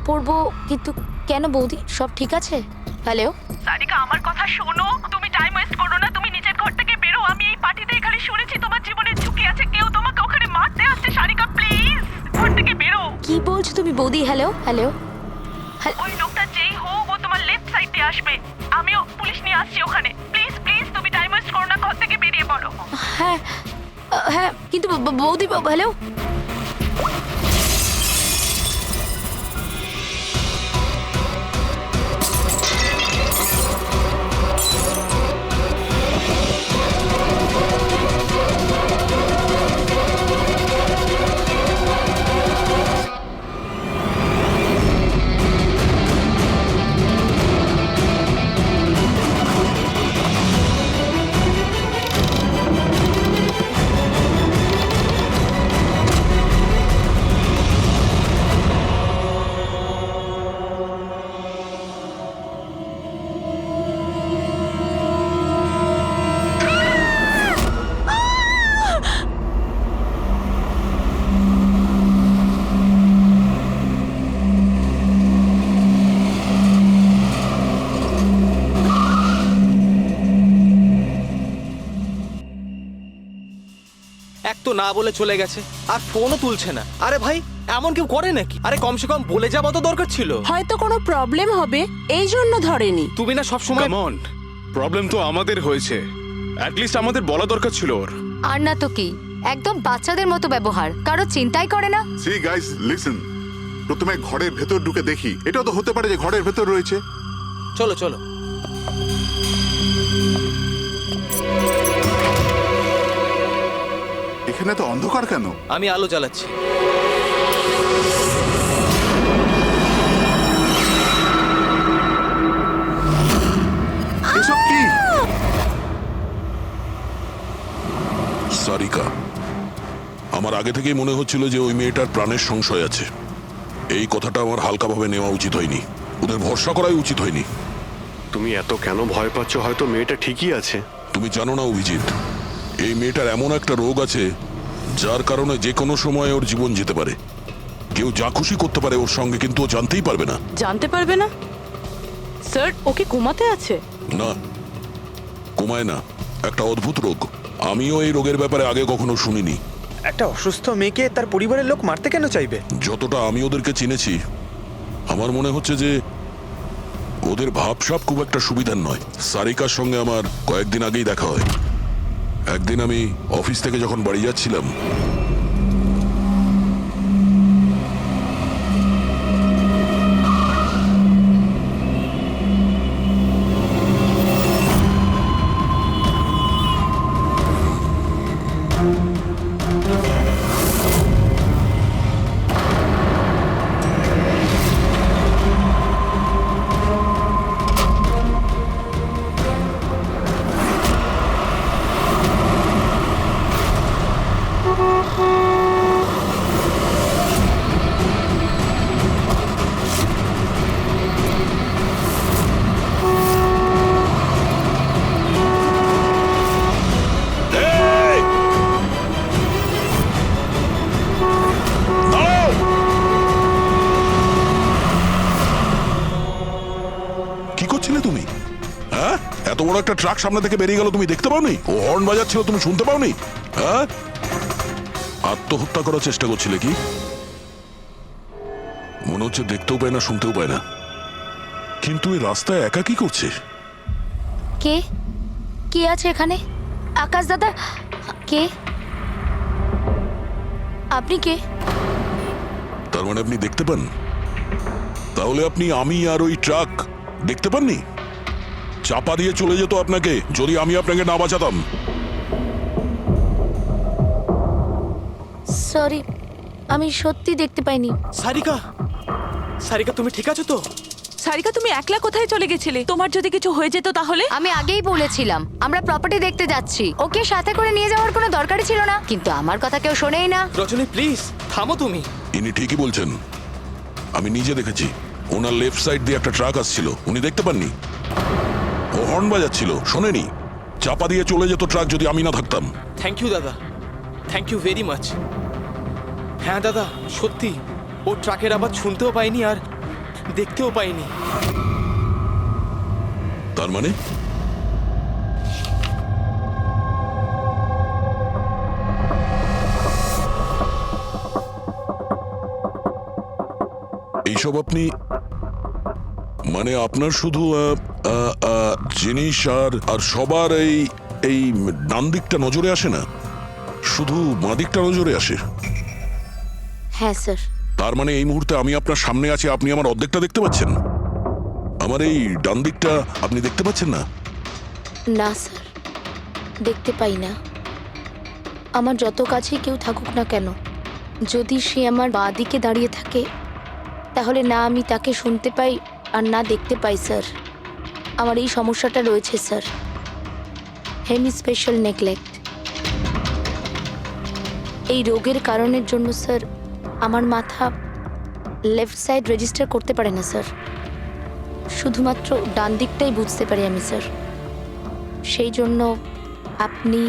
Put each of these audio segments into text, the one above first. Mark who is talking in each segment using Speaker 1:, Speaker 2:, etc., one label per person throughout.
Speaker 1: পরবো, কিন্তু কেন বৌদি, সব ঠিক আছে? হ্যালো
Speaker 2: সারিকা, আমার কথা শোনো, তুমি টাইম ওয়েস্ট করো না, তুমি নিজের ঘর থেকে বেরো। আমি এই পার্টিতে এখানে শুনেছি তোমার জীবনের ঝুঁকি আছে, কেউ তোমাকে ওখানে মারতে আসছে। সারিকা প্লিজ ঘর থেকে বেরো।
Speaker 1: কি বলছো তুমি বৌদি? Hello hello.
Speaker 2: ওই লোকটা যেই হোক ও তোমার লেফট সাইড দিয়ে আসবে, আমিও পুলিশ নিয়ে আসছি ওখানে। প্লিজ প্লিজ তুমি টাইম ওয়েস্ট করো না, ঘর থেকে বেরিয়ে পড়ো।
Speaker 1: হ্যাঁ হ্যাঁ, কিন্তু বৌদি, হ্যালো।
Speaker 3: এক তো না বলে চলে গেছে, আর ফোনও তুলছে না। আরে ভাই, এমন কেউ করে নাকি? আরে কমসে কম বলে যাওয়া তো দরকার ছিল।
Speaker 4: হয়তো কোনো প্রবলেম হবে এই জন্য ধরেনি।
Speaker 3: তুমি না সব সময়
Speaker 5: কাম অন, প্রবলেম তো আমাদের হয়েছে, অ্যাট লিস্ট আমাদের বলা দরকার ছিল ওর।
Speaker 1: আর না তো কি, একদম বাচ্চাদের মতো ব্যবহার, কারো চিন্তাই করে না।
Speaker 6: সি গাইস লিসেন, প্রথমে ঘরের ভেতর ঢুকে দেখি। এটাও তো হতে পারে যে ঘরের ভেতর রয়েছে।
Speaker 3: চলো চলো।
Speaker 6: এখানে তো অন্ধকার কেন?
Speaker 3: আমি আলো জ্বালাচ্ছি।
Speaker 6: এসব কি?
Speaker 7: সারিকা, আমার আগে থেকেই মনে হচ্ছিল যে ওই মেয়েটার প্রাণের সংশয় আছে। এই কথাটা আমার হালকাভাবে নেওয়া উচিত হয়নি, ওদের ভরসা করাই উচিত হয়নি।
Speaker 5: তুমি এত কেন ভয় পাচ্ছ? হয়তো মেয়েটা ঠিকই আছে।
Speaker 7: তুমি জানো না অভিজিৎ, এই মেয়েটার এমন একটা রোগ আছে যার কারণে যে কোনো সময় ওর জীবন যেতে পারে। কেউ যা খুশি করতে পারে ওর সঙ্গে, কিন্তু ও জানতেই পারবে না।
Speaker 4: জানতে পারবে না? স্যার, ওকে ঘুমাতে আছে?
Speaker 7: না, কমায় না, একটা অদ্ভুত রোগ। আমিও এই রোগের ব্যাপারে আগে কখনো শুনিনি।
Speaker 3: একটা অসুস্থ মেয়েকে তার পরিবারের লোক মারতে কেন চাইবে?
Speaker 7: যতটা আমি ওদেরকে চিনেছি, আমার মনে হচ্ছে যে ওদের ভাবসাব খুব একটা সুবিধার নয়। সারিকার সঙ্গে আমার কয়েকদিন আগেই দেখা হয়। একদিন আমি অফিস থেকে যখন বাড়ি যাচ্ছিলাম, কি করছিলে তুমি? হ্যাঁ, এত বড় একটা ট্রাক সামনে থেকে বেরিয়ে গেল, তুমি দেখতে পাওনি? ও হর্ন বাজাচ্ছিল, তুমি শুনতে পাওনি? হ্যাঁ, আত্মহত্যা করার চেষ্টা করছিলে কি? মনে হচ্ছে দেখতেও পায় না, শুনতেও পায় না। কিন্তু এই রাস্তায় একা কি করছে?
Speaker 1: কে কে আছে এখানে? আকাশ দাদা, কে আপনি? কে?
Speaker 7: তার মানে আপনি দেখতে পান? তাহলে আপনি আমি আর ওই ট্রাক দেখতে পাননি? চাপা দিয়ে চলে যেত আপনাকে যদি আমি আপনাকে না বাঁচাতাম।
Speaker 1: সরি, আমি সত্যি দেখতে পাইনি।
Speaker 3: সারিকা, সারিকা তুমি ঠিক আছো তো?
Speaker 4: সারিকা, তুমি একলা কোথায় চলে গেছিলে? তোমার যদি কিছু হয়ে যেত তাহলে?
Speaker 1: আমি আগেই বলেছিলাম আমরা প্রপার্টি দেখতে যাচ্ছি, ওকে সাথে করে নিয়ে যাওয়ার কোনো দরকারই ছিল না, কিন্তু আমার কথা কেউ শোনেই না।
Speaker 3: রজনী প্লিজ থামো তুমি।
Speaker 7: ইনি ঠিকই বলছেন, আমি নিজে দেখেছি। ওনার লেফট সাইড দিয়ে একটা ট্রাক আসছিল, উনি দেখতে পাননি। ও হর্ন বাজাচ্ছিল, শোনেনি। চাপা দিয়ে চলে যেত ট্রাক যদি আমি না থাকতাম।
Speaker 3: থ্যাংক ইউ দাদা, থ্যাংক ইউ ভেরি মাচ। হ্যাঁ দাদা, সত্যি ও ট্রাকের আবার শুনতেও পাইনি, আর দেখতেও পাইনি।
Speaker 7: তার মানে এইসব আপনি মানে আপনার শুধু জিনিস আর সবার এই এই ডান দিকটা নজরে আসে না, শুধু বাঁ দিকটা নজরে আসে।
Speaker 1: হ্যাঁ স্যার।
Speaker 7: তার মানে এই মুহূর্তে আমি আপনার সামনে আছি, আপনি আমার অর্ধেকটা দেখতে পাচ্ছেন, আমার এই ডান দিকটা আপনি দেখতে পাচ্ছেন না?
Speaker 8: না স্যার, দেখতে পাই না। আমার যত কাছে কেউ থাকুক না কেন, যদি সে আমার বাঁ দিকে দাঁড়িয়ে থাকে তাহলে না আমি তাকে শুনতে পাই আর না দেখতে পাই স্যার। আমার এই সমস্যাটা রয়েছে স্যার, হেমিস্পেশাল নেগলেক্ট। এই রোগের কারণের জন্য স্যার আমার মাথা লেফট সাইড রেজিস্টার করতে পারে না স্যার, শুধুমাত্র ডান দিকটাই বুঝতে পারি আমি স্যার। সেই জন্য আপনি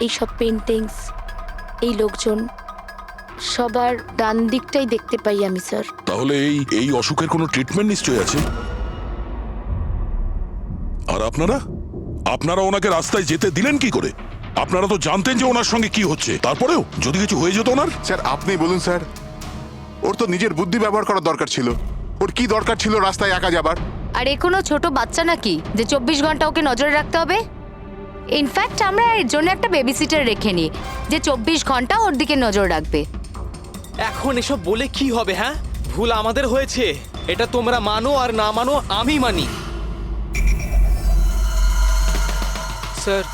Speaker 8: এইসব পেন্টিংস, এই লোকজন সবার ডান দিকটাই দেখতে পাই আমি স্যার।
Speaker 7: তাহলে এই এই অসুখের কোনো ট্রিটমেন্ট নিশ্চয়ই আছে। আর আপনারা আপনারা ওনাকে রাস্তায় যেতে দিলেন কি করে? আপনারা তো জানতেন যে ওনার সঙ্গে কি হচ্ছে, তারপরেও যদি কিছু হয়ে যেত ওনার।
Speaker 6: স্যার আপনি বলুন স্যার, ওর তো নিজের বুদ্ধি ব্যবহার করার দরকার ছিল। ওর কি দরকার ছিল রাস্তায় একা যাবার?
Speaker 1: আর এ কোনো ছোট বাচ্চা নাকি যে 24 ঘন্টা ওকে নজরে রাখতে হবে? ইনফ্যাক্ট আমরা এর জন্য একটা বেবি সিটার রেখে নিই যে 24 ঘন্টা ওর দিকে নজর রাখবে।
Speaker 3: এখন এসব বলে কি হবে? হ্যাঁ, ভুল আমাদের হয়েছে, এটা তোমরা মানো আর না মানো আমি মানি। Sir,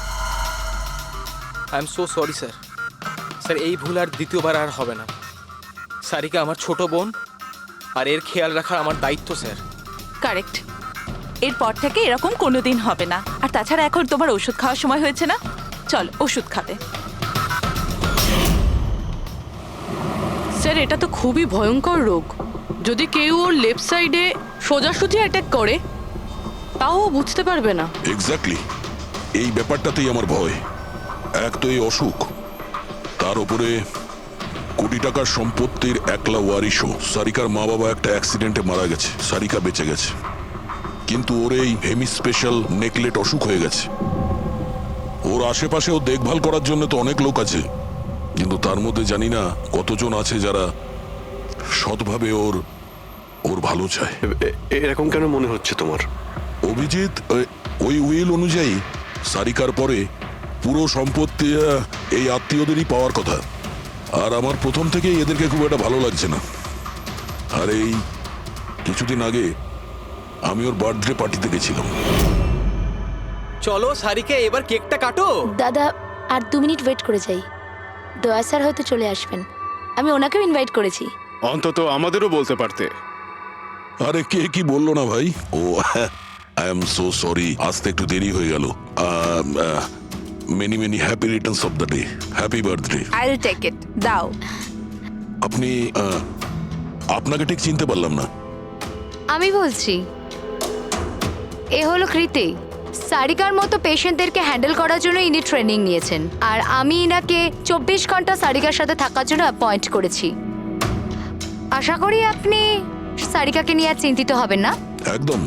Speaker 3: I am so sorry sir. Sir এই ভুল আর দ্বিতীয়বার আর হবে না। সারিকা আমার ছোট বোন, আর এর খেয়াল রাখা আমার দায়িত্ব স্যার।
Speaker 4: কারেক্ট। এরপর থেকে এরকম কোনোদিন হবে না। আর তাছাড়া এখন তোমার ওষুধ খাওয়ার সময় হয়েছে না, চল ওষুধ খাবে।
Speaker 9: স্যার এটা তো খুবই ভয়ঙ্কর রোগ। যদি কেউ ওর লেফট সাইডে সোজাসুজি অ্যাটাক করে তাও ও বুঝতে পারবে না।
Speaker 7: এক্স্যাক্টলি, এই ব্যাপারটাতেই আমার ভয়। এক তো এই অসুখ, তার উপরে কোটি টাকার সম্পত্তির একলা ওয়ারিশও। সারিকার মা বাবা একটা অ্যাক্সিডেন্টে মারা গেছে, সারিকা বেঁচে গেছে, কিন্তু ওর এই হেমিস্পেশাল নেকলেট অসুখ হয়ে গেছে। ওর আশেপাশেও দেখভাল করার জন্য তো অনেক লোক আছে, কিন্তু তার মধ্যে জানি না কতজন আছে যারা সৎভাবে ওর ওর ভালো চায়।
Speaker 10: এরকম কেন মনে হচ্ছে তোমার?
Speaker 7: অভিজিৎ, ওই উইল অনুযায়ী সারিকার পরে পুরো সম্পত্তি এই আত্মীয়দেরই পাওয়ার কথা। আর আমার প্রথম থেকেই এদেরকে খুব একটা ভালো লাগছে না। আর এই কিছুদিন আগে আমি ওর বার্থডে পার্টিতে গেছিলাম।
Speaker 3: চলো সারিকা, এবার কেকটা কাটো।
Speaker 8: দাদা আর 2 মিনিট ওয়েট করে যাই, দয়া স্যার হয়তো চলে আসবেন। আমি ওনাকেও ইনভাইট করেছি।
Speaker 5: অন্তত আমাদেরও বলতে পারতে।
Speaker 7: আরে কে কি বললো না ভাই? Oh I am so sorry, আসতে একটু দেরি হয়ে গেল। Many many happy returns of the day, happy birthday.
Speaker 4: I will take it, দাও।
Speaker 7: আপনি আপনাকে ঠিক চিনতে পারলাম না।
Speaker 1: আমি বলছি, এ হলো কৃতি। সারিকার মতো পেশেন্টদেরকে হ্যান্ডেল করার জন্য ইনি ট্রেনিং নিয়েছেন, আর আমি ইনাকে 24 ঘন্টা সারিকার সাথে থাকার জন্য অ্যাপয়েন্ট করেছি। আশা করি আপনি সারিকাকে নিয়ে আর চিন্তিত হবেন না।
Speaker 7: একদম।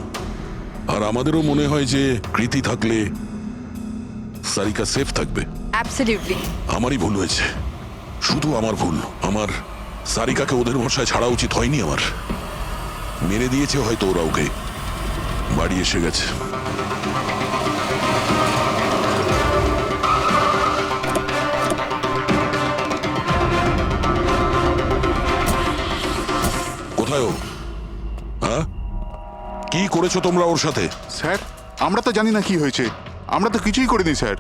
Speaker 7: আর আমাদেরও মনে হয় যে কৃতি থাকলে সারিকা সেফ থাকবে।
Speaker 4: অ্যাবসলিউটলি।
Speaker 7: আমারই ভুল হয়েছে, শুধু আমার ভুল। আমার সারিকাকে ওদের ভরসায় ছাড়া উচিত হয়নি। আমার মেরে দিয়েছে হয়তো ওরা ওকে। বাড়ি এসে গেছে। কোথায় ও? হ্যাঁ, কি করেছো তোমরা ওর সাথে?
Speaker 6: স্যার আমরা তো জানি না কি হয়েছে, আমরা তো কিছুই করিনি স্যার।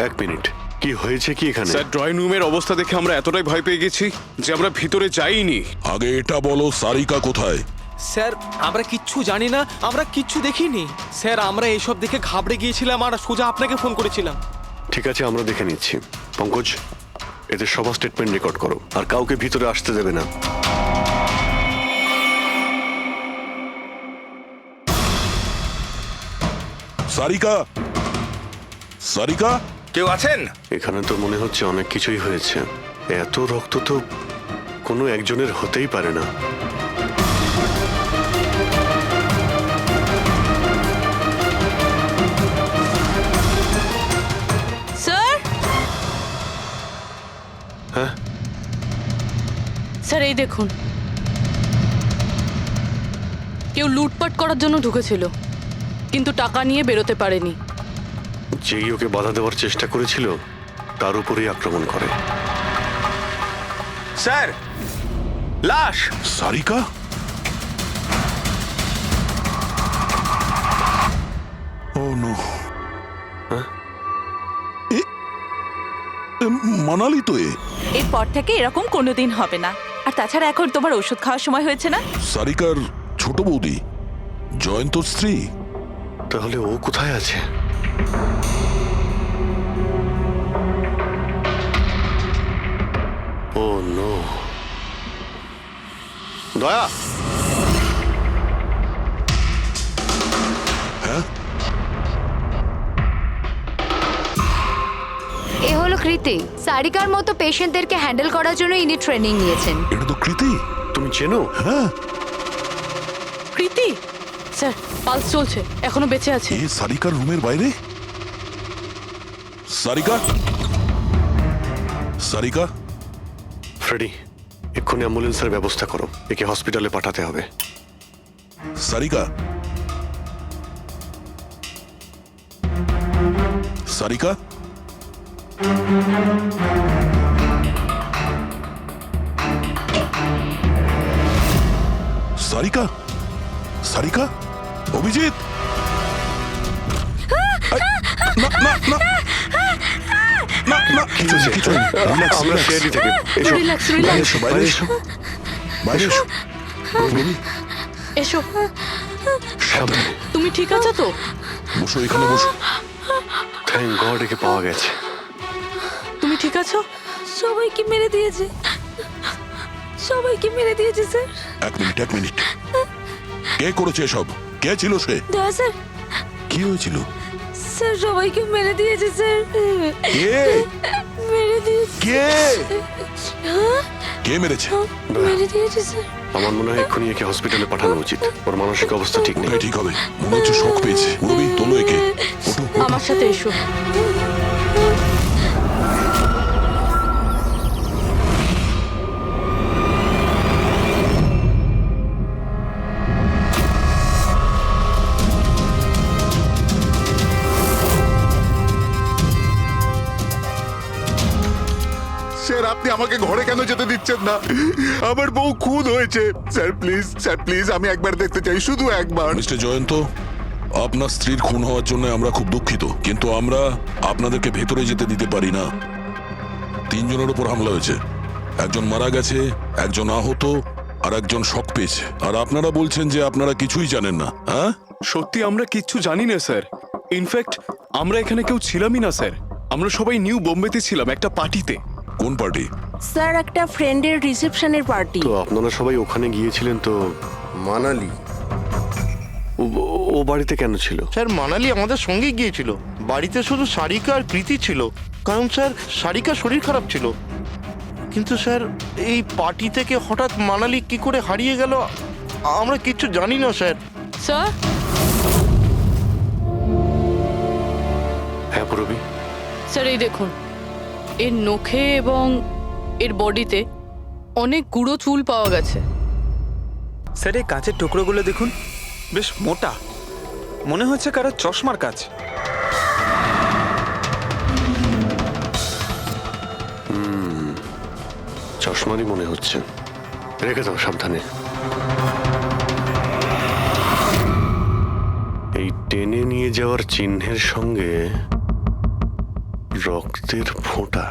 Speaker 10: এক মিনিট, কি হয়েছে কি এখানে?
Speaker 5: স্যার ড্রয়িং রুমের অবস্থা দেখে আমরা এতটাই ভয় পেয়ে গেছি যে আমরা ভিতরে যাইনি।
Speaker 7: আগে এটা বলো, সারিকা কোথায়?
Speaker 3: স্যার আমরা কিচ্ছু জানি না, আমরা কিচ্ছু দেখিনি স্যার। আমরা এইসব দেখে ঘাবড়ে গিয়েছিলাম আর সোজা আপনাকে ফোন করেছিলাম।
Speaker 10: ঠিক আছে, আমরা দেখে নিচ্ছি। পঙ্কজ, এদের সবার স্টেটমেন্ট রেকর্ড করো, আর কাউকে ভিতরে আসতে দেবে না।
Speaker 7: সারিকা, সারিকা,
Speaker 5: কেউ আছেন
Speaker 10: এখানে? তো মনে হচ্ছে অনেক কিছুই হয়েছে। এত রক্ত তো কোনো একজনের হতেই পারে না।
Speaker 9: স্যার এই দেখুন, কেউ লুটপাট করার জন্য ঢুকেছিল, কিন্তু টাকা নিয়ে বেরোতে পারেনি।
Speaker 10: যেই ওকে বাধা দেওয়ার চেষ্টা করেছিল তার উপরেই আক্রমণ করে।
Speaker 3: স্যার, লাশ!
Speaker 7: সারিকা? ও নো। মানালি তো
Speaker 4: এরপর থেকে এরকম কোনোদিন হবে না। আর তাছাড়া এখন তোমার ওষুধ খাওয়ার সময় হয়েছে না?
Speaker 7: সারিকার ছোট বৌদি, জয়ন্তর স্ত্রী।
Speaker 10: তাহলে ও কোথায় আছে? ও নো। দয়া,
Speaker 1: এ হলো কৃতি। সারিকার মতো পেশেন্টদেরকে হ্যান্ডেল করার জন্য ইনি ট্রেনিং নিয়েছেন।
Speaker 7: এটা তো কৃতি।
Speaker 10: তুমি চেনো?
Speaker 7: হ্যাঁ,
Speaker 9: কৃতি স্যার, পালস চলছে, এখনো বেঁচে আছে।
Speaker 7: এ সারিকার রুমের বাইরে? সারিকা? সারিকা?
Speaker 10: ফ্রেডি, এক্ষুনি অ্যাম্বুলেন্সের ব্যবস্থা করো, একে হসপিটালে পাঠাতে হবে।
Speaker 7: সারিকা? সারিকা? সারিকা? সারিকা? অভিজিৎ? না না না না না, কিছু নেই, কিছু নেই। Relax,
Speaker 10: আমরা
Speaker 7: relax.
Speaker 10: সিআইডি থেকে। এসো,
Speaker 9: রিল্যাক্স,
Speaker 7: বাইরে
Speaker 9: রিল্যাক্স,
Speaker 7: এসো, বাইরে এসো, বাইরে এসো। রবি,
Speaker 9: এসো।
Speaker 10: সামনে।
Speaker 9: তুমি ঠিক আছো তো?
Speaker 7: বসো, এখানে বসো।
Speaker 10: থ্যাংক গড একে পাওয়া গেছে।
Speaker 9: তুমি ঠিক আছো?
Speaker 8: সবাইকে মেরে দিয়েছে, সবাইকে মেরে দিয়েছে স্যার।
Speaker 7: এক মিনিট, এক মিনিট। কে করেছে এসব? কে ছিল সে?
Speaker 8: দয়া স্যার,
Speaker 7: কি হয়েছিল?
Speaker 8: স্যার সবাইকে মেরে দিয়েছে স্যার।
Speaker 7: কে?
Speaker 8: মেরে দিয়েছে,
Speaker 7: কে? কে মেরেছে?
Speaker 8: মেরে দিয়েছে স্যার।
Speaker 10: আমার মনে হয় এক্ষুনি একে হসপিটালে পাঠানো উচিত, ওর মানসিক অবস্থা ঠিক নেই।
Speaker 7: এটাই ঠিক হবে, মনে হচ্ছে শক পেয়েছে। রবি, তোলো একে। ওঠো, ওঠো।
Speaker 9: আমার সাথে এসো।
Speaker 6: স্যার, আপনি আমাকে ঘরে কেন যেতে দিচ্ছেন না? আমার বউ খুন হয়েছে। স্যার প্লিজ, স্যার প্লিজ, আমি একবার দেখতে চাই, শুধু একবার।
Speaker 7: মিস্টার জয়ন্ত, আপনার স্ত্রীর খুন হওয়ার জন্য আমরা খুব দুঃখিত, কিন্তু আমরা আপনাদেরকে ভেতরে যেতে দিতে পারি না। 3 জনের উপর হামলা হয়েছে, একজন মারা গেছে, একজন আহত, আর একজন শক পেয়েছে। আর আপনারা বলছেন যে আপনারা কিছুই জানেন না। হ্যাঁ,
Speaker 5: সত্যি আমরা কিচ্ছু জানি না স্যার। ইনফ্যাক্ট আমরা এখানে কেউ ছিলামই না স্যার। আমরা সবাই নিউ বোম্বেতে ছিলাম একটা পার্টিতে।
Speaker 7: কোন পার্টি?
Speaker 11: স্যার একটা ফ্রেন্ডের রিসেপশনের পার্টি।
Speaker 10: তো আপনারা সবাই ওখানে গিয়েছিলেন তো?
Speaker 12: মানালি।
Speaker 10: ও বাড়িতে কেন ছিল?
Speaker 12: স্যার মানালি আমাদের সঙ্গে গিয়েছিল। বাড়িতে শুধু সারিকা আর কৃতি ছিল, কারণ স্যার সারিকার শরীর খারাপ ছিল। কিন্তু স্যার এই পার্টি থেকে হঠাৎ মানালি কি করে হারিয়ে গেল আমরা কিচ্ছু জানি না স্যার।
Speaker 9: স্যার,
Speaker 10: হ্যাঁ রবি।
Speaker 9: স্যার এই দেখুন, এর নখে এবং এর বডিতে অনেক গুঁড়ো চুল পাওয়া গেছে।
Speaker 3: স্যার, এই কাঁচের টুকরোগুলো দেখুন, বেশ মোটা, মনে হচ্ছে কারো চশমার কাজ।
Speaker 10: চশমারই মনে হচ্ছে। রেখে দাও সাবধানে। এই টেনে নিয়ে যাওয়ার চিহ্নের সঙ্গে রক্তের ফোঁটা।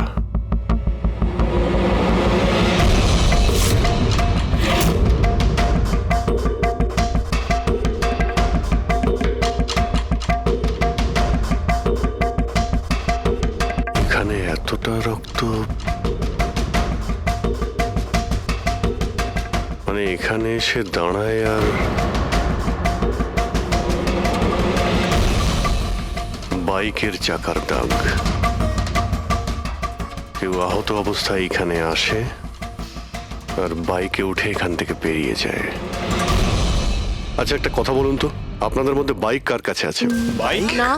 Speaker 10: এখানে এতটা রক্ত, মানে এখানে এসে দাঁড়ায় আর বাইকের চাকার দাগ। কেউ আহত অবস্থায় এখানে আসে আর বাইকে উঠে এখান থেকে বেরিয়ে যায়। আচ্ছা একটা কথা বলুন তো, আপনাদের মধ্যে বাইক কার কাছে আছে?
Speaker 5: বাইক?
Speaker 8: না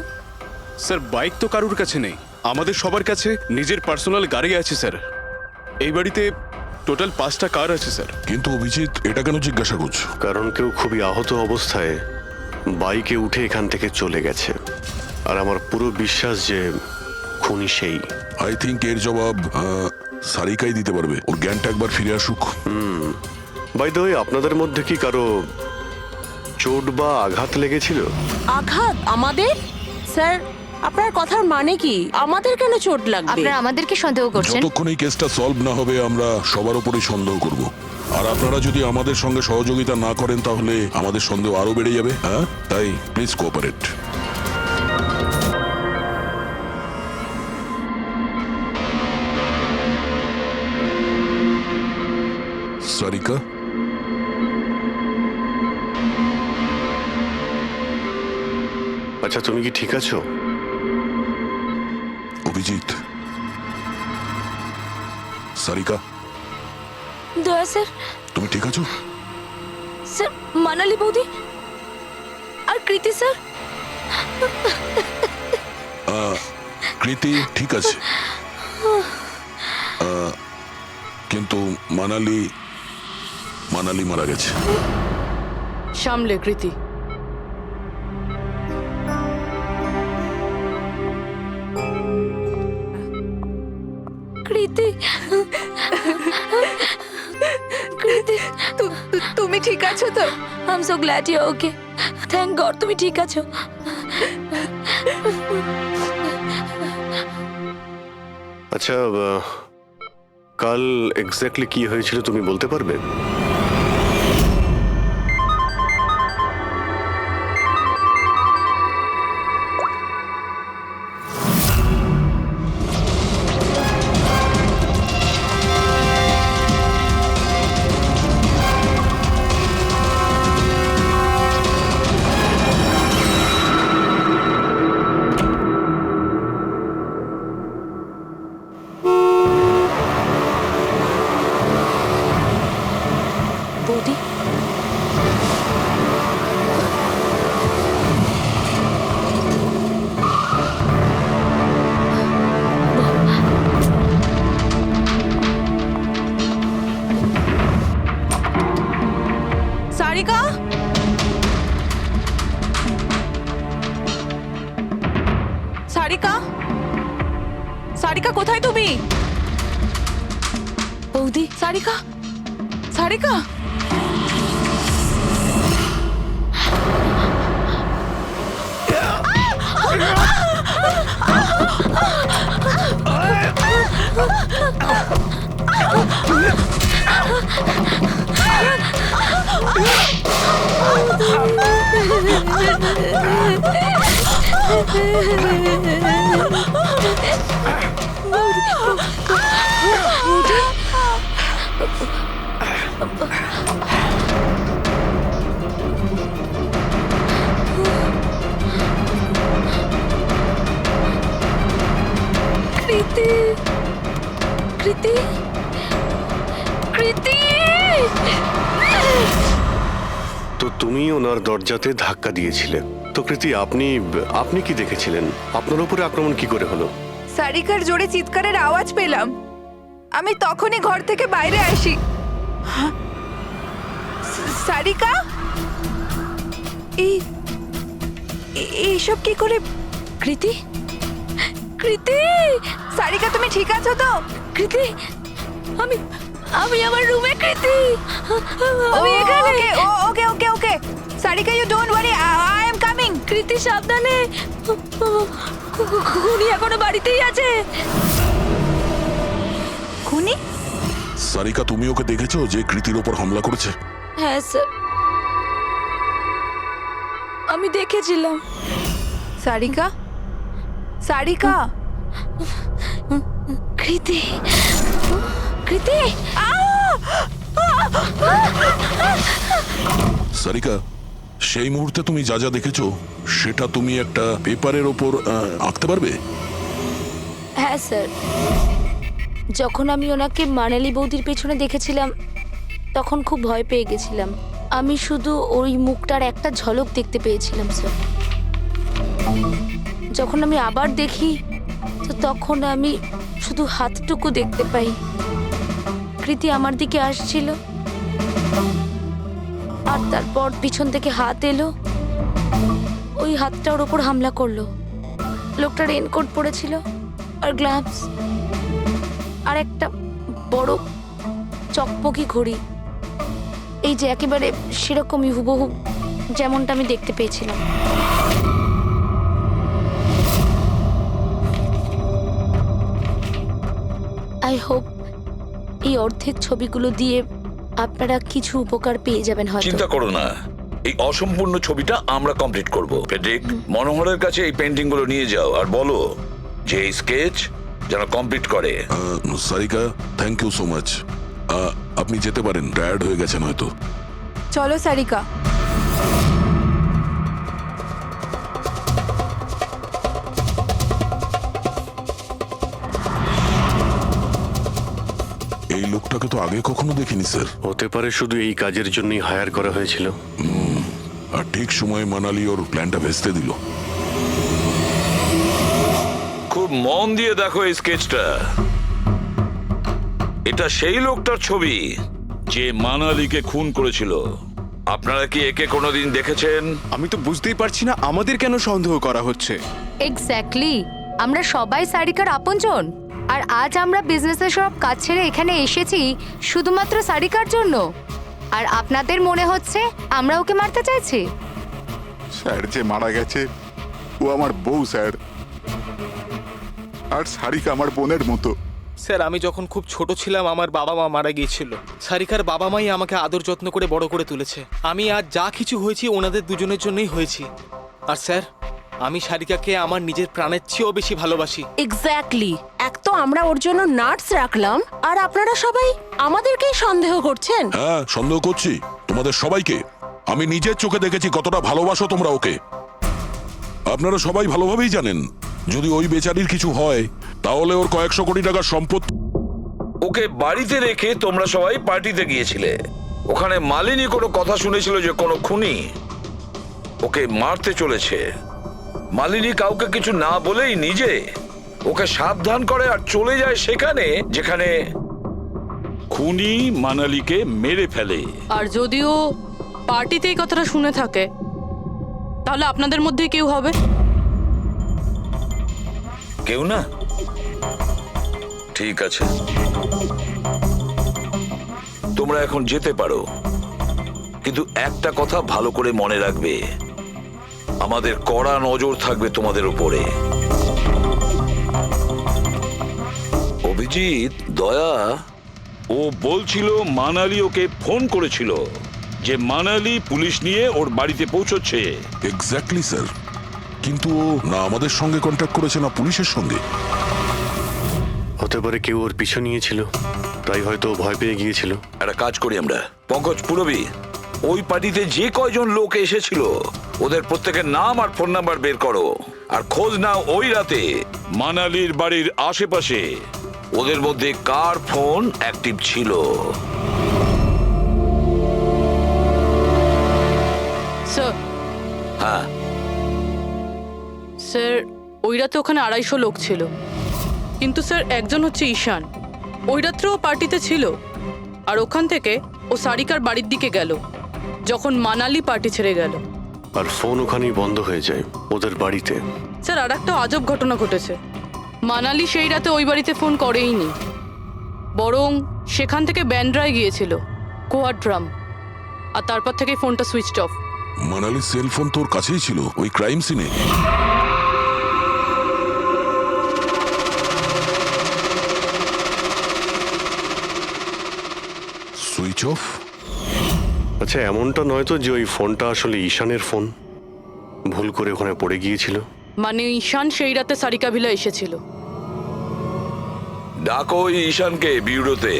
Speaker 5: স্যার বাইক তো কারুর কাছে নেই, আমাদের সবার কাছে নিজের পার্সোনাল গাড়ি আছে স্যার। এই বাড়িতে টোটাল 5টা কার আছে স্যার।
Speaker 7: কিন্তু অভিজিৎ এটা কেন জিজ্ঞাসা করছো?
Speaker 10: কারণ কেউ খুবই আহত অবস্থায় বাইকে উঠে এখান থেকে চলে গেছে, আর আমার পুরো বিশ্বাস যে খুনি সেই।
Speaker 7: আই থিঙ্ক এর জবাব সারিকাই দিতে পারবে। ওর জ্ঞানটা একবার ফিরে আসুক।
Speaker 10: বাই দ্য ওয়ে, আপনাদের মধ্যে কি কারো চোট বা আঘাত লেগেছিল?
Speaker 11: আঘাত আমাদের? স্যার, আপনার কথার মানে কি? আমাদের কেন চোট লাগবে?
Speaker 1: আপনারা আমাদেরকে সন্দেহ করছেন?
Speaker 7: যতক্ষণ এই কেসটা সলভ না হবে আমরা সবার উপরেই সন্দেহ করব। আর আপনারা যদি আমাদের সঙ্গে সহযোগিতা না করেন তাহলে আমাদের সন্দেহ আরো বেড়ে যাবে। হ্যাঁ, তাই প্লিজ কোঅপারেট। সারিকা,
Speaker 10: আচ্ছা, তুমি কি ঠিক আছো?
Speaker 7: অভিজিৎ, সারিকা,
Speaker 8: দয়া স্যার।
Speaker 7: তুমি ঠিক আছো?
Speaker 8: স্যার, মানালি বৌদি আর কৃতি স্যার।
Speaker 7: কৃতি ঠিক আছে, কিন্তু মানালি মারা গেছে।
Speaker 9: সামলে কৃতি।
Speaker 8: কৃতি, কৃতি,
Speaker 4: তুমি ঠিক আছো তো?
Speaker 8: I am so glad you okay. Thank God তুমি ঠিক আছো।
Speaker 10: আচ্ছা, কাল এক্স্যাক্টলি কি হয়েছিল তুমি বলতে পারবে?
Speaker 8: বৌদি,
Speaker 4: সারিকা, সারিকা, সারিকা কোথায় তুমি?
Speaker 8: বৌদি,
Speaker 4: সারিকা, সারিকা,
Speaker 8: কৃতি, কৃতি, কৃতি।
Speaker 10: তো তুমি ওনার দরজাতে ধাক্কা দিয়েছিলে। তো কৃতি, আপনি কি দেখেছিলেন? আপনার উপরে আক্রমণ কি করে হলো?
Speaker 4: সারিকার জোরে চিৎকারের আওয়াজ পেলাম। আমি তখনই ঘর থেকে বাইরে আসি। সারিকা, এইসব কি করে?
Speaker 8: কৃতি, কৃতি,
Speaker 4: সারিকা তুমি ঠিক আছো তো?
Speaker 8: কৃতি, আমি আমি আমার রুমে। কৃতি, আমি এখানে।
Speaker 4: Okay okay okay Sarika, you don't worry, I am coming.
Speaker 8: Kriti সাবধানে, খুনি এখনো বাড়িতেই আছে।
Speaker 4: খুনি?
Speaker 7: সারিকা, তুমি ওকে দেখেছো যে কৃতির ওপর হামলা করেছে?
Speaker 8: হ্যাঁ স্যার, আমি দেখেছিলাম।
Speaker 4: সারিকা, সারিকা,
Speaker 8: কৃতি, কৃতি।
Speaker 7: সারিকা, সেই মুহূর্তে তুমি যা যা দেখেছো সেটা তুমি একটা পেপারের ওপর আঁকতে পারবে?
Speaker 8: হ্যাঁ স্যার, যখন আমি ওনাকে মানালি বৌদির পেছনে দেখেছিলাম তখন খুব ভয় পেয়ে গেছিলাম। আমি শুধু ওই মুখটার একটা ঝলক দেখতে পেয়েছিলাম স্যার। যখন আমি আবার দেখি তো তখন আমি শুধু হাতটুকু দেখতে পাই। কৃতি আমার দিকে আসছিল আর তারপর পিছন থেকে হাত এলো, ওই হাতটা ওর ওপর হামলা করলো। লোকটা রেনকোট পরেছিল আর গ্লাভস আর একটা বড় চকমকি ঘড়ি, এই যে একেবারে সেরকমই হুবহু যেমনটা আমি দেখতে পেয়েছিলাম। আই হোপ এই অর্ধেক ছবিগুলো দিয়ে আপনারা কিছু উপকার পেয়ে যাবেন হয়তো।
Speaker 13: চিন্তা করো না, এই অসম্পূর্ণ ছবিটা আমরা কমপ্লিট করব। ফেডরিক, মনোহরের কাছে এই পেন্টিং গুলো নিয়ে যাও আর বলো যে এই স্কেচ যেন কমপ্লিট করে।
Speaker 7: Sarika, thank you so much. আপনি যেতে পারেন, টায়ার্ড হয়ে গেছেন হয়তো।
Speaker 1: চলো সারিকা।
Speaker 7: এই লোকটাকে তো আগে কখনো দেখিনি স্যার।
Speaker 10: হতে পারে শুধু এই কাজের জন্যই হায়ার করা হয়েছিল।
Speaker 7: আর ঠিক সময়ে মানালি ওর প্ল্যানটা ভেস্তে দিল।
Speaker 13: খুব মন দিয়ে দেখো এই স্কেচটা। এটা সেই লোকটার ছবি যে মানালিকে খুন করেছিল। আপনারা কি একে কোনোদিন দেখেছেন?
Speaker 5: আমি তো বুঝতেই পারছি না আমাদের কেন সন্দেহ করা হচ্ছে।
Speaker 1: এক্স্যাক্টলি, আমরা সবাই সারিকার আপনজন, আর আজ আমরা বিজনেসের সব কাজ ছেড়ে এখানে এসেছি শুধুমাত্র সারিকার জন্য। আর আপনাদের মনে হচ্ছে আমরা ওকে মারতে চাইছি?
Speaker 6: স্যার যে মারা গেছে ও আমার বউ স্যার, আর সারিকা আমার বোনের মতো।
Speaker 3: স্যার, আমি যখন খুব ছোট ছিলাম আমার বাবা মা মারা গিয়েছিল। সারিকার বাবা মাই আমাকে আদর যত্ন করে বড় করে তুলেছে। আমি আজ যা কিছু হয়েছি ওনাদের দুজনের জন্যই হয়েছি। আর স্যার, আমি সারিকাকে আমার নিজের প্রাণের চেয়েও বেশি ভালোবাসি।
Speaker 11: এক্স্যাক্টলি, এক তো আমরা ওর জন্য নার্স রাখলাম আর আপনারা সবাই আমাদেরকেই সন্দেহ করছেন।
Speaker 7: হ্যাঁ, সন্দেহ করছি তোমাদের সবাইকে। আমি নিজের চোখে দেখেছি কতটা ভালোবাসো তোমরা ওকে। আপনারা সবাই ভালোভাবেই জানেন যদি ওই বেচারির কিছু হয় তাহলে ওর কয়েকশো কোটি টাকার সম্পত্তি।
Speaker 13: ওকে বাড়িতে রেখে তোমরা সবাই পার্টিতে গিয়েছিলে। ওখানে মালিনী কোনো কথা শুনেছিল যে কোনো খুনি ওকে মারতে চলেছে। মালিনী কাউকে কিছু না বলেই নিজে ওকে সাবধান করে আর চলে যায় সেখানে যেখানে খুনি মানালিকে মেরে ফেলে।
Speaker 9: আর যদিও পার্টিতে এই কথাটা শুনে থাকে তাহলে আপনাদের মধ্যে কেউ হবে?
Speaker 13: কেউ না? ঠিক আছে, তোমরা এখন যেতে পারো, কিন্তু একটা কথা ভালো করে মনে রাখবে, আমাদের কড়া নজর থাকবে তোমাদের উপরে। অভিজিৎ, দয়া, ও বলছিল মানালি ওকে ফোন করেছিল যে মানালি পুলিশ নিয়ে ওর বাড়িতে পৌঁছচ্ছে।
Speaker 7: এক্স্যাক্টলি স্যার, কিন্তু ও না আমাদের সঙ্গে কন্ট্যাক্ট করেছে না পুলিশের সঙ্গে।
Speaker 10: হতে পারে কেউ ওর পিছু নিয়েছিল, তাই হয়তো ভয় পেয়ে গিয়েছিল।
Speaker 13: একটা কাজ করি আমরা, পঙ্কজ, পুরবী, ওই পার্টিতে যে কয়জন লোক এসেছিল ওদের প্রত্যেকের নাম আর ফোন নাম্বার বের করো আর খোঁজ নাও ওই রাতে মানালির বাড়ির আশেপাশে ওদের মধ্যে কার ফোন অ্যাক্টিভ ছিল।
Speaker 9: স্যার,
Speaker 13: হ্যাঁ
Speaker 9: স্যার, ওই রাতে ওখানে 250 লোক ছিল, কিন্তু স্যার একজন হচ্ছে ঈশান। ওই রাত্রেও পার্টিতে ছিল আর ওখান থেকে ও সারিকার বাড়ির দিকে গেল যখন মানালি পার্টি ছেড়ে গেল।
Speaker 10: আর ফোন ওখানেই বন্ধ হয়ে যায় ওদের বাড়িতে।
Speaker 9: স্যার, আর একটা আজব ঘটনা ঘটেছে। মানালি সেই রাতে ওই বাড়িতে ফোন করেইনি, বরং সেখান থেকে ব্যান্ড্রায় গিয়েছিল, কোয়াড্রাম, আর তারপর থেকে ফোনটা সুইচড অফ।
Speaker 7: মানালির সেল ফোন তোর কাছেই ছিল ওই ক্রাইম সিনে। Switch off?
Speaker 10: আচ্ছা, এমনটা নয় তো যে ওই ফোনটা আসলে ঈশানের ফোন, ভুল করে ওখানে পড়ে গিয়েছিল?
Speaker 9: মানে ঈশান সেই রাতে সারিকা ভিলা এসেছিল।
Speaker 13: ডাকো ঈশানকে বিউরোতে।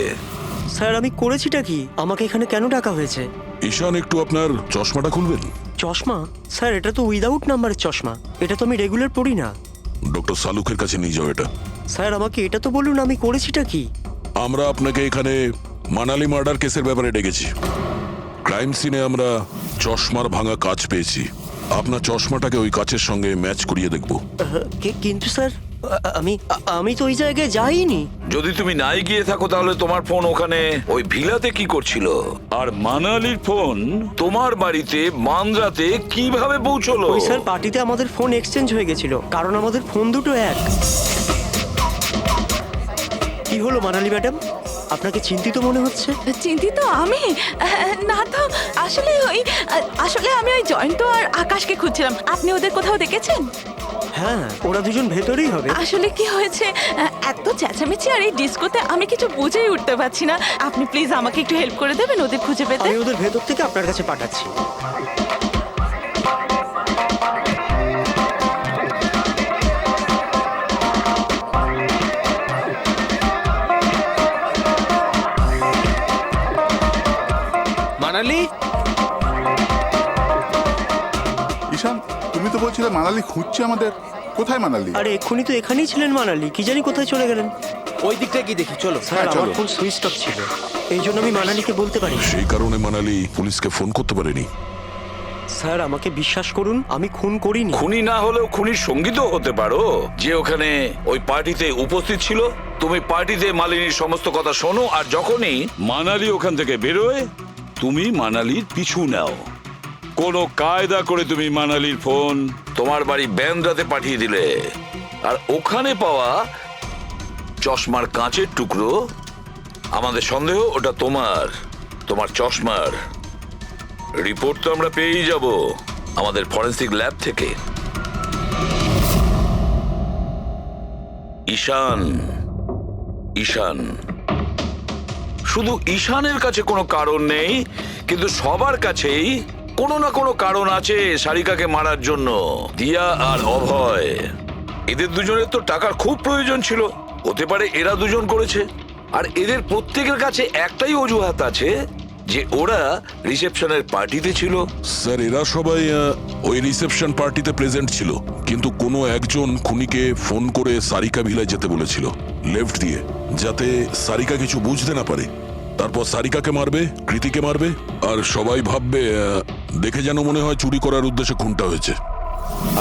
Speaker 14: স্যার, আমি করেছিটা কি? আমাকে এখানে কেন ডাকা হয়েছে?
Speaker 7: ঈশান, একটু আপনার চশমাটা খুলবেন?
Speaker 14: চশমা? স্যার, এটা তো উইদাউট নাম্বারের চশমা, এটা তো আমি রেগুলার পড়ি না।
Speaker 7: ডক্টর সালুকের কাছে নিয়ে যাও এটা।
Speaker 14: স্যার, আমাকে এটা তো বলুন আমি করেছিটা কি?
Speaker 7: আমরা আপনাকে এখানে মানালি মার্ডার কেসের ব্যাপারে ডেকেছি। ক্রাইম সিনে আমরা চশমার ভাঙা কাঁচ পেয়েছি। আপনার চশমাটাকে ওই কাচের সঙ্গে ম্যাচ করিয়ে দেখব।
Speaker 14: কিন্তু স্যার, আমি তো ওই জায়গায় যাইনি।
Speaker 13: যদি তুমি নাই গিয়ে থাকো তাহলে তোমার ফোন ওখানে ওই ভিলাতে কি করছিল? আর মানালির ফোন তোমার বাড়িতে মান্দ্রাতে কিভাবে পৌঁছলো?
Speaker 14: ওই স্যার পার্টিতে আমাদের ফোন এক্সচেঞ্জ হয়ে গেছিল, কারণ আমাদের ফোন দুটো এক। কি হলো মানালি ম্যাডাম, আপনাকে চিন্তিত মনে হচ্ছে?
Speaker 4: চিন্তিত আমি? না তো, আসলে আমি ওই জয়ন্ত আর আকাশকে খুঁজছিলাম। আপনি ওদের কোথাও দেখেছেন?
Speaker 14: হ্যাঁ, ওরা দুজন ভেতরেই হবে।
Speaker 4: আসলে কি হয়েছে, এত চেঁচামেচি আর এই ডিস্কোতে আমি কিছু বুঝেই উঠতে পারছি না। আপনি প্লিজ আমাকে একটু হেল্প করে দেবেন ওদের খুঁজে পেতে?
Speaker 14: আমি ওদের ভেতর থেকে আপনার কাছে পাঠাচ্ছি।
Speaker 3: মানালি,
Speaker 6: ঈশান, তুমি তো বলছিলে মানালি খুঁজছে আমাদের। কোথায় মানালি?
Speaker 14: আরে এক্ষুনি তো এখানেই ছিলেন মানালি, কি জানি কোথায় চলে গেলেন।
Speaker 3: ওই দিকটা কি দেখি, চলো।
Speaker 14: স্যার আমার ফোন সুইচ অফ ছিল, এই জন্য আমি মানালিকে বলতে পারি।
Speaker 7: সেই কারণে মানালি পুলিশকে ফোন করতে পারেনি।
Speaker 14: স্যার আমাকে বিশ্বাস করুন, আমি খুন করিনি।
Speaker 13: খুনি না হলেও খুনির সঙ্গী তো হতে পারো, যে ওখানে ওই পার্টিতে উপস্থিত ছিল। তুমি পার্টিতে মালিনীর সমস্ত কথা শোনো, আর যখনই মানালি ওখান থেকে বেরোয় তুমি মানালির পিছু নাও। কোনো কায়দা করে তুমি মানালির ফোন তোমার বাড়ি ব্যান্দ্রাতে পাঠিয়ে দিলে, আর ওখানে পাওয়া চশমার কাঁচের টুকরো, আমাদের সন্দেহ ওটা তোমার চশমার রিপোর্ট তো আমরা পেয়েই যাব আমাদের ফরেন্সিক ল্যাব থেকে। ঈশান শুধু ঈশানের কাছে কোনো কারণ নেই, কিন্তু সবার কাছেই কোনো না কোনো কারণ আছে সারিকাকে মারার জন্য। দিয়া আর অভয়, এদের দুজনের তো টাকার খুব প্রয়োজন ছিল, হতে পারে এরা দুজন করেছে। আর এদের প্রত্যেকের কাছে একটাই অজুহাত আছে, যে ওরা রিসেপশনের পার্টিতে ছিল।
Speaker 7: স্যার এরা সবাই ওই রিসেপশন পার্টিতে প্রেজেন্ট ছিল, কিন্তু কোনো একজন খুনিকে ফোন করে সারিকা ভিলায় যেতে বলেছিল লেফট দিয়ে, যাতে সারিকা কিছু বুঝতে না পারে। তারপর সারিকাকে মারবে, কৃতিকে মারবে, আর সবাই ভাববে দেখে যেন মনে হয় চুরি করার উদ্দেশ্যে খুনটা হয়েছে।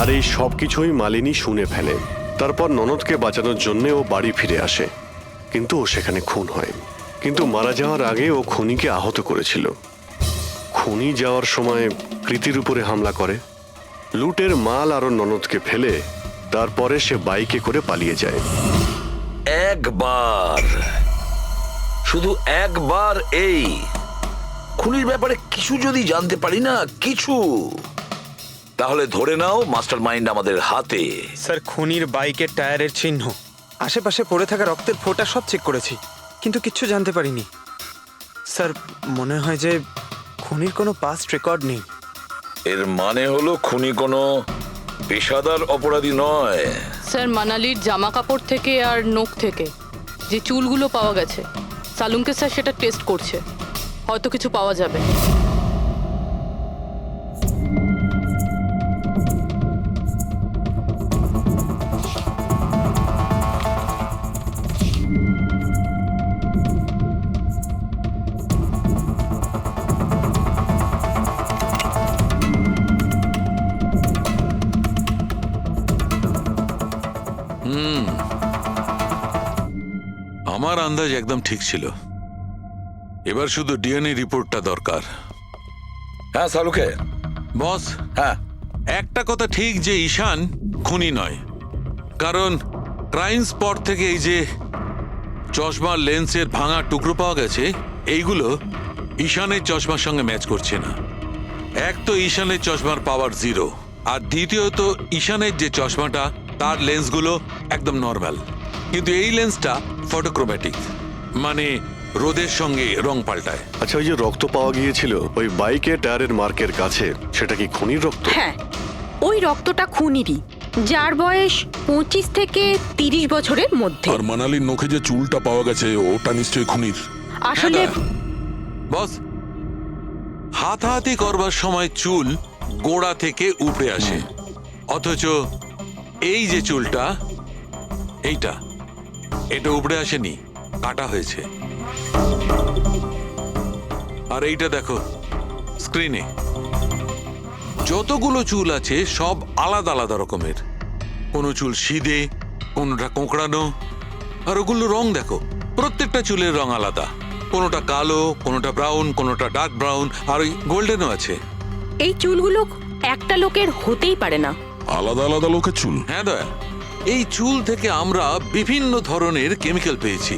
Speaker 10: আর এই সব কিছুই মালিনী শুনে ফেলে। তারপর ননদকে বাঁচানোর জন্য ও বাড়ি ফিরে আসে, কিন্তু ও সেখানে খুন হয়। কিন্তু মারা যাওয়ার আগে ও খুনিকে আহত করেছিল। খুনি যাওয়ার সময় কৃতির উপরে হামলা করে, লুটের মাল আর ননদকে ফেলে তারপরে সে বাইকে করে পালিয়ে যায়।
Speaker 13: শুধু একবার এই খুনির ব্যাপারে কিছু যদি জানতে পারি না, কিছু, তাহলে ধরে নাও মাস্টার মাইন্ড আমাদের হাতে।
Speaker 3: স্যার খুনির বাইকের টায়ারের চিহ্ন, আশেপাশে পড়ে থাকা রক্তের ফোঁটা সব চেক করেছি, কিন্তু কিচ্ছু জানতে পারিনি। স্যার মনে হয় যে খুনির কোনো পাস্ট রেকর্ড নেই।
Speaker 13: এর মানে হলো খুনি কোনো পেশাদার অপরাধী নয়।
Speaker 9: স্যার মানালির জামা কাপড় থেকে আর নখ থেকে যে চুলগুলো পাওয়া গেছে, সালুমকে স্যার সেটা টেস্ট করছে, হয়তো কিছু পাওয়া যাবে।
Speaker 15: আমার আন্দাজ একদম ঠিক ছিল, এবার শুধু ডিএনএ রিপোর্টটা দরকার।
Speaker 13: হ্যাঁ সালুকে
Speaker 15: বস,
Speaker 13: হ্যাঁ
Speaker 15: একটা কথা ঠিক যে ঈশান খুনি নয়, কারণ ক্রাইম স্পট থেকে এই যে চশমার লেন্সের ভাঙা টুকরো পাওয়া গেছে, এইগুলো ঈশানের চশমার সঙ্গে ম্যাচ করছে না। এক তো ঈশানের চশমার পাওয়ার 0, আর দ্বিতীয়ত ঈশানের যে চশমাটা তার লেন্সগুলো একদম নর্মাল, কিন্তু এই লেন্সটা ফটোক্রোম্যাটিক, মানে রোদের সঙ্গে রং পাল্টায়।
Speaker 10: আচ্ছা, ওই যে রক্ত পাওয়া গিয়েছিল ওই বাইকে টায়ারের মার্কের কাছে, সেটা কি খুনির রক্ত?
Speaker 11: হ্যাঁ, ওই রক্তটা খুনিরই, যার বয়স 25 থেকে 30 বছরের মধ্যে।
Speaker 7: আর মানালির নখে যে চুলটা পাওয়া গেছে ওটা নিশ্চয়ই খুনির।
Speaker 11: আসলে
Speaker 15: বস, হাতাহাতি করবার সময় চুল গোড়া থেকে উপড়ে আসে, অথচ এই যে চুলটা, এটা উপড়ে আসেনি, কাটা হয়েছে। আর এইটা দেখো স্ক্রিনে, যতগুলো চুল আছে সব আলাদা আলাদা রকমের। কোনো চুল সিধে, কোনোটা কোঁকড়ানো, আর ওগুলো রং দেখো, প্রত্যেকটা চুলের রং আলাদা। কোনোটা কালো, কোনোটা ব্রাউন, কোনোটা ডার্ক ব্রাউন, আর ওই গোল্ডেনও আছে।
Speaker 11: এই চুলগুলো একটা লোকের হতেই পারে না।
Speaker 7: আলাদা আলাদা লোকের চুল?
Speaker 15: হ্যাঁ দয়া, এই চুল থেকে আমরা বিভিন্ন ধরনের কেমিক্যাল পেয়েছি,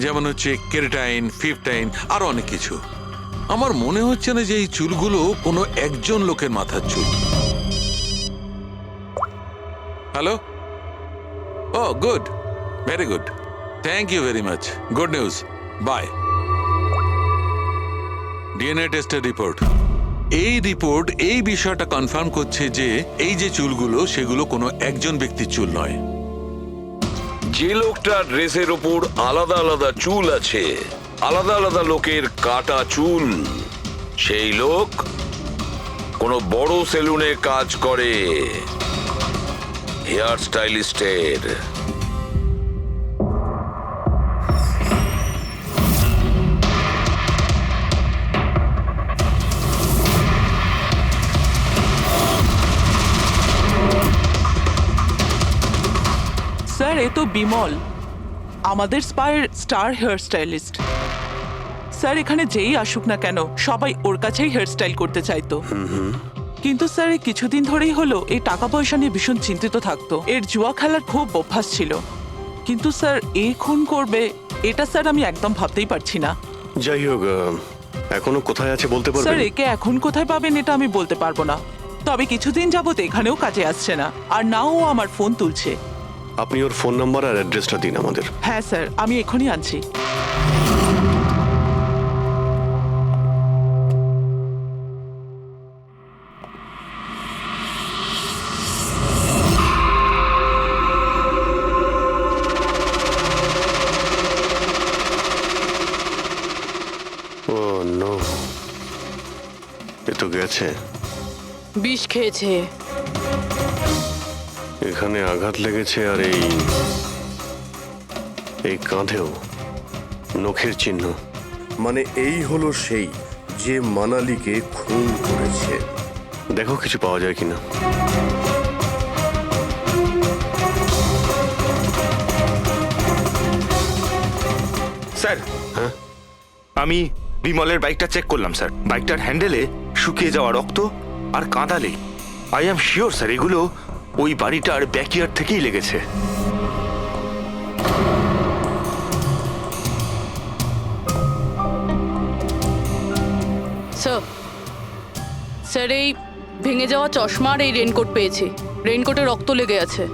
Speaker 15: যেমন হচ্ছে কেরাটিন, ফিফটাইন, আরো অনেক কিছু। আমার মনে হচ্ছে না যে এই চুলগুলো কোনো একজন লোকের মাথার চুল। Hello? Oh good, very good, thank you very much, good news, bye. DNA টেস্টের রিপোর্ট, এই রিপোর্ট এই বিষয়টা কনফার্ম করছে যে এই যে চুলগুলো সেগুলো কোনো একজন ব্যক্তির চুল নয়।
Speaker 13: যে লোকটার ড্রেসের ওপর আলাদা আলাদা চুল আছে, আলাদা আলাদা লোকের কাটা চুল, সেই লোক কোনো বড় সেলুনে কাজ করে, হেয়ার স্টাইলিস্টের।
Speaker 16: স্যার, এ তো বিমল, আমাদের স্পায়ের স্টার হেয়ার স্টাইলিস্ট। স্যার, এখানে যেই আসুক না কেন সবাই ওর কাছেই হেয়ার স্টাইল করতে চাইতো। কিন্তু স্যার, এই কিছুদিন ধরেই হলো এই টাকা পয়সা নিয়ে ভীষণ চিন্তিত থাকতো। এর জুয়া খেলার খুব অভ্যাস ছিল। কিন্তু স্যার, এই খুন করবে এটা স্যার আমি একদম ভাবতেই পারছি না।
Speaker 10: যাই হোক, এখনো কোথায় আছে বলতে
Speaker 16: স্যার,
Speaker 10: পারবেন?
Speaker 16: একে এখন কোথায় পাবেন এটা আমি বলতে পারবো না, তবে কিছুদিন যাবত এখানেও কাজে আসছে না, আর নাও ও আমার ফোন তুলছে।
Speaker 10: আপনি ওর ফোন নাম্বার আর অ্যাড্রেসটা দিন আমাদের।
Speaker 16: হ্যাঁ স্যার, আমি এখনই আনছি।
Speaker 10: ও নো, এ তো গেছে।
Speaker 9: বিষ খেয়েছে।
Speaker 10: এখানে আঘাত লেগেছে, আর এই কাঁধেও নখের চিহ্ন।
Speaker 17: মানে এই হলো সেই যে মানালিকে খুন করেছে।
Speaker 10: দেখো কিছু পাওয়া যায় কিনা।
Speaker 12: স্যার,
Speaker 10: হ্যাঁ,
Speaker 12: আমি বিমলের বাইকটা চেক করলাম স্যার। বাইকটার হ্যান্ডেলে শুকিয়ে যাওয়া রক্ত আর কাঁদালে। আই অ্যাম শিওর স্যার এগুলো ওই বাড়িটার ব্যাকইয়ার্ড থেকেই লেগেছে।
Speaker 9: স্যার, স্যার, এই ভেঙে যাওয়া চশমা আর এই রেনকোট পেয়েছি। রেনকোটে রক্ত লেগে আছে।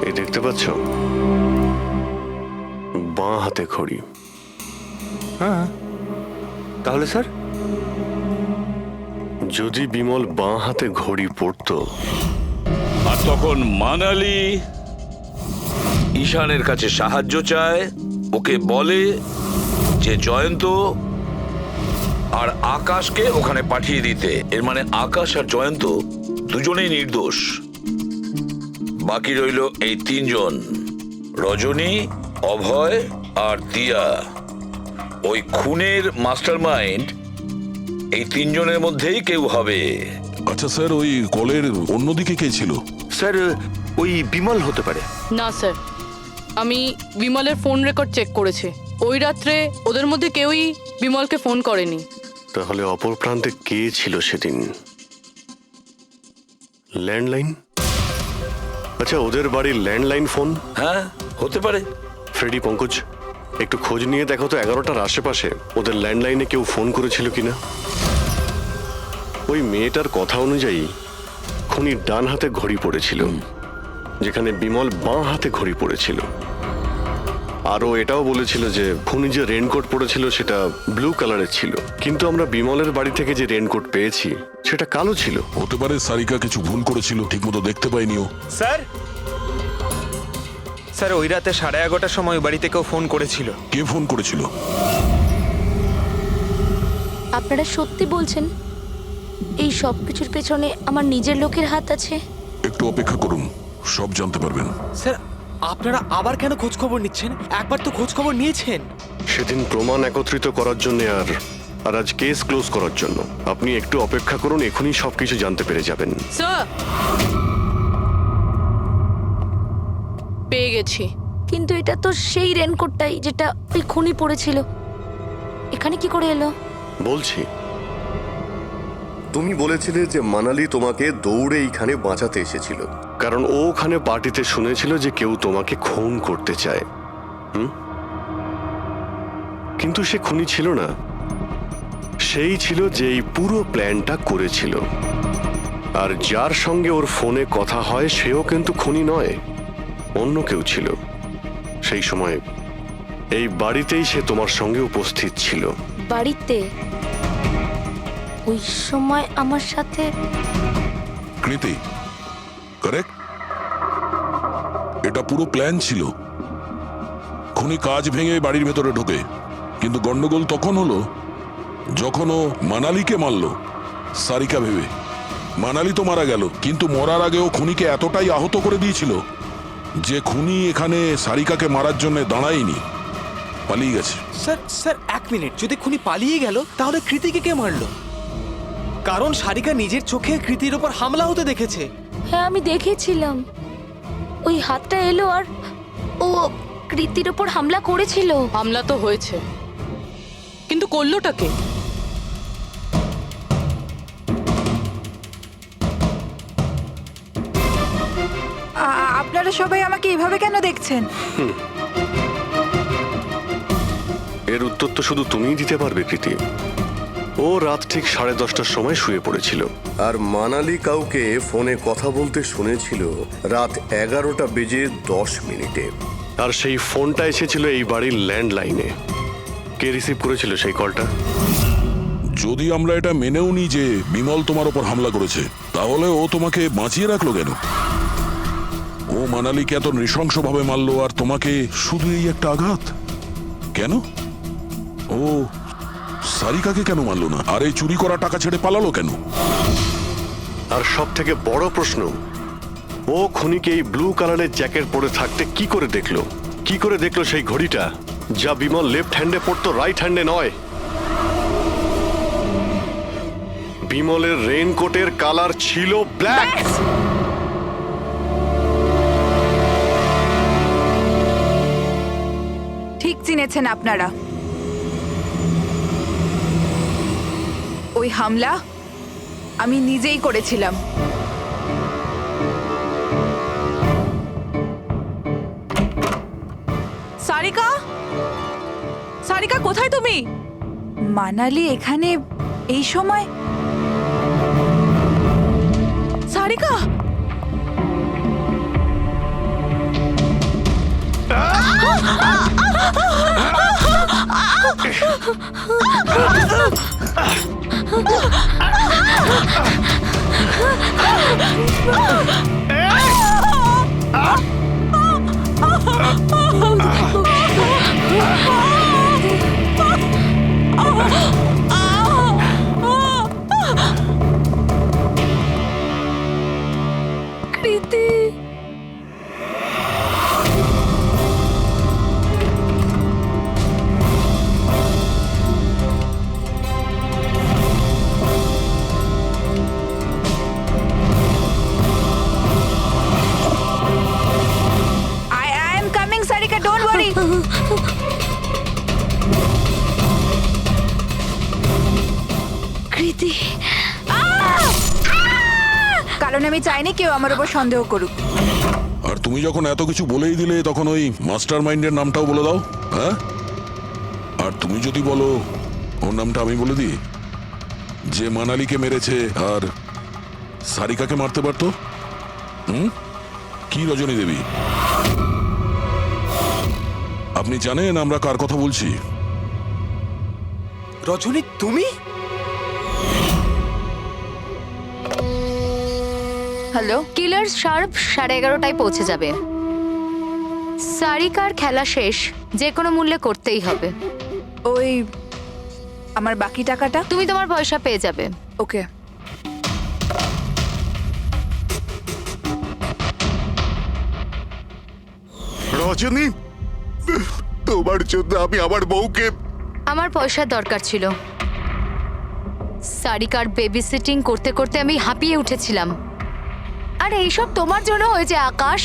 Speaker 10: এই দেখতে পাচ্ছ, বাঁ হাতে ঘড়ি।
Speaker 12: হ্যাঁ, তাহলে স্যার
Speaker 10: যদি বিমল বাঁ হাতে ঘড়ি পরতো,
Speaker 13: আর তখন মানালি ঈশানের কাছে সাহায্য চায়, ওকে বলে যে জয়ন্ত আর আকাশকে ওখানে পাঠিয়ে দিতে। এর মানে আকাশ আর জয়ন্ত দুজনেই নির্দোষ। বাকি রইল এই তিনজন, রজনী, অভয় আর দিয়া। ওই খুনের মাস্টারমাইন্ড এই তিনজনের মধ্যেই কেউ হবে।
Speaker 7: আচ্ছা স্যার, ওই কলের অন্যদিকে কে ছিল?
Speaker 12: স্যার, ওই বিমল হতে পারে।
Speaker 9: না স্যার, আমি বিমলের ফোন রেকর্ড চেক করেছি। ওই রাত্রে ওদের মধ্যে কেউই বিমলকে ফোন করেনি।
Speaker 10: তাহলে অপর প্রান্তে কে ছিল সেদিন? ল্যান্ডলাইন? আচ্ছা, ওদের বাড়ির ল্যান্ডলাইন ফোন?
Speaker 13: হ্যাঁ, হতে পারে।
Speaker 10: ফ্রেডি, পঙ্কজ, একটু খোঁজ নিয়ে দেখো তো 11টার আশেপাশে ওদের ল্যান্ডলাইনে কেউ ফোন করেছিল কিনা। ওই মেয়েটার কথা অনুযায়ী খুনির ডান হাতে ঘড়ি পড়েছিল, যেখানে বিমল বাঁ হাতে ঘড়ি পড়েছিল। আরও এটাও বলেছিল যে খুনি যে রেনকোট পরেছিল সেটা ব্লু কালারের ছিল, কিন্তু আমরা বিমলের বাড়ি থেকে যে রেনকোট পেয়েছি সেটা কালো ছিল।
Speaker 7: হতে পারে সারিকা কিছু ভুল করেছিল, ঠিকমতো দেখতে পাইনি ও।
Speaker 3: স্যার, স্যার, ওই রাতে 11:30টার সময় বাড়িতে কেউ ফোন করেছিল।
Speaker 7: কে ফোন করেছিল?
Speaker 8: আপনারা সত্যি বলছেন এই সব কিছুর পেছনে আমার নিজের লোকের হাত আছে?
Speaker 7: একটু অপেক্ষা করুন, সব জানতে পারবেন।
Speaker 3: স্যার, আপনারা আবার কেন খোঁজ খবর নিচ্ছেন? একবার তো খোঁজ খবর নিয়েছেন।
Speaker 10: সেদিন প্রমাণ একত্রিত করার জন্য আর আজ কেস ক্লোজ করার জন্য। আপনি একটু অপেক্ষা করুন, এখনই সবকিছু জানতে পেরে যাবেন।
Speaker 9: স্যার, পেয়ে গেছি।
Speaker 8: কিন্তু এটা তো সেই রেনকোটটাই যেটা ওই খুনি পড়েছিল। এখানে কি করে এলো?
Speaker 10: বলছি,
Speaker 17: তুমি বলেছিলে যে মানালি তোমাকে দৌড়ে এইখানে বাঁচাতে এসেছিল।
Speaker 10: কারণ ও ওখানে পার্টিতে শুনেছিল যে কেউ তোমাকে খুন করতে চায়। কিন্তু সে খুনি ছিল না, সেই ছিল যে এই পুরো প্ল্যানটা করেছিল। আর যার সঙ্গে ওর ফোনে কথা হয় সেও কিন্তু খুনি নয়, অন্য কেউ ছিল। সেই সময় এই বাড়িতেই সে তোমার সঙ্গে উপস্থিত ছিল।
Speaker 8: বাড়িতে? ওই সময় আমার সাথে
Speaker 7: কৃতি, কারেক্ট? এটা পুরো প্ল্যান ছিল। খুনি কাজ ভেঙে বাড়ির ভেতরে ঢোকে, কিন্তু গন্ডগোল তখন হলো যখন ও মানালিকে মারল সারিকা ভেবে। মানালি তো মারা গেল, কিন্তু মরার আগে ও খুনিকে এতটাই আহত করে দিয়েছিল যে খুনি এখানে সারিকাকে মারার জন্য দাঁড়ায়নি, পালিয়ে গেছে।
Speaker 3: স্যার 1 মিনিট, যদি খুনি পালিয়ে গেল তাহলে কৃতিকে কে মারলো? কারণ সারিকা নিজের চোখে কৃতির ওপর হামলা হতে দেখেছে।
Speaker 8: হ্যাঁ, আমি দেখেছিলাম। ওই হাতটা এলো আর ও কৃতির ওপর হামলা করেছিল।
Speaker 9: হামলা তো হয়েছে, কিন্তু করলোটা কে?
Speaker 18: আপনারা সবাই আমাকে এভাবে কেন দেখছেন?
Speaker 10: এর উত্তর তো শুধু তুমিই দিতে পারবে কৃতি। ও রাত ঠিক 10:30টার সময় শুয়ে পড়েছিল।
Speaker 17: আর মানালি কাউকে ফোনে কথা বলতে শুনেছিল রাত 11:10
Speaker 10: আর সেই ফোনটা এসেছিল এই বাড়ির ল্যান্ডলাইনে। কে রিসিভ করেছিল সেই কলটা?
Speaker 7: যদি আমরা এটা মেনেও নিই যে বিমল তোমার ওপর হামলা করেছে, তাহলে ও তোমাকে বাঁচিয়ে রাখলো কেন? ও মানালিকে এত নৃশংসভাবে মারলো, আর তোমাকে শুধু এই একটা আঘাত কেন? ও সারিকাকে কেন মারলো না? আর এই চুরি করা টাকা ছেড়ে পালালো কেন?
Speaker 10: আর সব থেকে বড় প্রশ্ন, ও খুনিকে এই ব্লু কালারের জ্যাকেট পরে থাকতে কি করে দেখলো? কি করে দেখলো সেই ঘড়িটা যা বিমল লেফট হ্যান্ডে পড়তো, রাইট হ্যান্ডে নয়? বিমলের রেইনকোটের কালার ছিল ব্ল্যাক।
Speaker 18: ঠিক চিনেছেন আপনারা। ওই হামলা আমি নিজেই করেছিলাম।
Speaker 4: সারিকা, সারিকা কোথায় তুমি?
Speaker 18: মানালি এখানে এই সময়?
Speaker 4: সারিকা,
Speaker 8: কৃতি,
Speaker 18: I am coming, Sarika, don't worry.
Speaker 8: কৃতি,
Speaker 18: কারণ আমি চাইনি কেউ আমার উপর সন্দেহ করুক।
Speaker 7: আর তুমি যখন এত কিছু বলেই দিলে, তখন ওই মাস্টার মাইন্ডের নামটাও বলে দাও। হ্যাঁ, আর তুমি যদি বলো ওর নামটা আমি বলে দিই, যে মানালিকে মেরেছে আর সারিকাকে মারতে পারতো। কি রজনী দেবী? আপনি জানেন আমরা কার কথা বলছি?
Speaker 3: রজনী, তুমি?
Speaker 1: হ্যালো, কিলার শার্প 11:30টায় পৌঁছে যাবে। সারিকার খেলা শেষ, যে কোনো মূল্যে করতেই হবে।
Speaker 18: ওই আমার বাকি টাকাটা?
Speaker 1: তুমি তোমার পয়সা পেয়ে যাবে।
Speaker 18: ওকে।
Speaker 6: রজনী, তোমার জন্য আমি আমার বউকে
Speaker 1: আমার পয়সার দরকার ছিল। সারিকার বেবি সিটিং করতে করতে আমি হাঁপিয়ে উঠেছিলাম। আর এইসব তোমার জন্য হয়েছে আকাশ।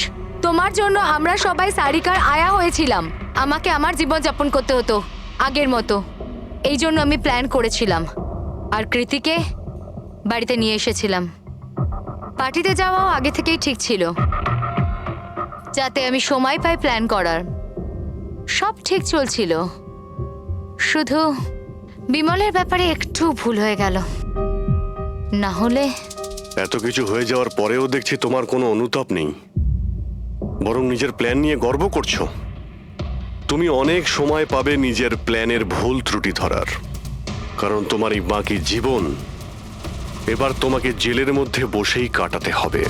Speaker 1: তোমার জন্য আমরা সবাই সারিকার আয়া হয়েছিলাম। আমাকে আমার জীবন যাপন করতে হতো আগের মতো। এই জন্য আমি প্ল্যান করেছিলাম আর কৃতিকে বাড়িতে নিয়ে এসেছিলাম। পার্টিতে যাওয়াও আগে থেকেই ঠিক ছিল, যাতে আমি সময় পাই প্ল্যান করার। সব ঠিক চলছিল, শুধু বিমলের ব্যাপারে একটু ভুল হয়ে গেল। না হলে
Speaker 10: এত কিছু হয়ে যাওয়ার পরেও দেখছি তোমার কোনো অনুতাপ নেই, বরং নিজের প্ল্যান নিয়ে গর্ব করছো। তুমি অনেক সময় পাবে নিজের প্ল্যানের ভুল ত্রুটি ধরার, কারণ তোমার এই বাকি জীবন এবার তোমাকে জেলের মধ্যে বসেই কাটাতে হবে।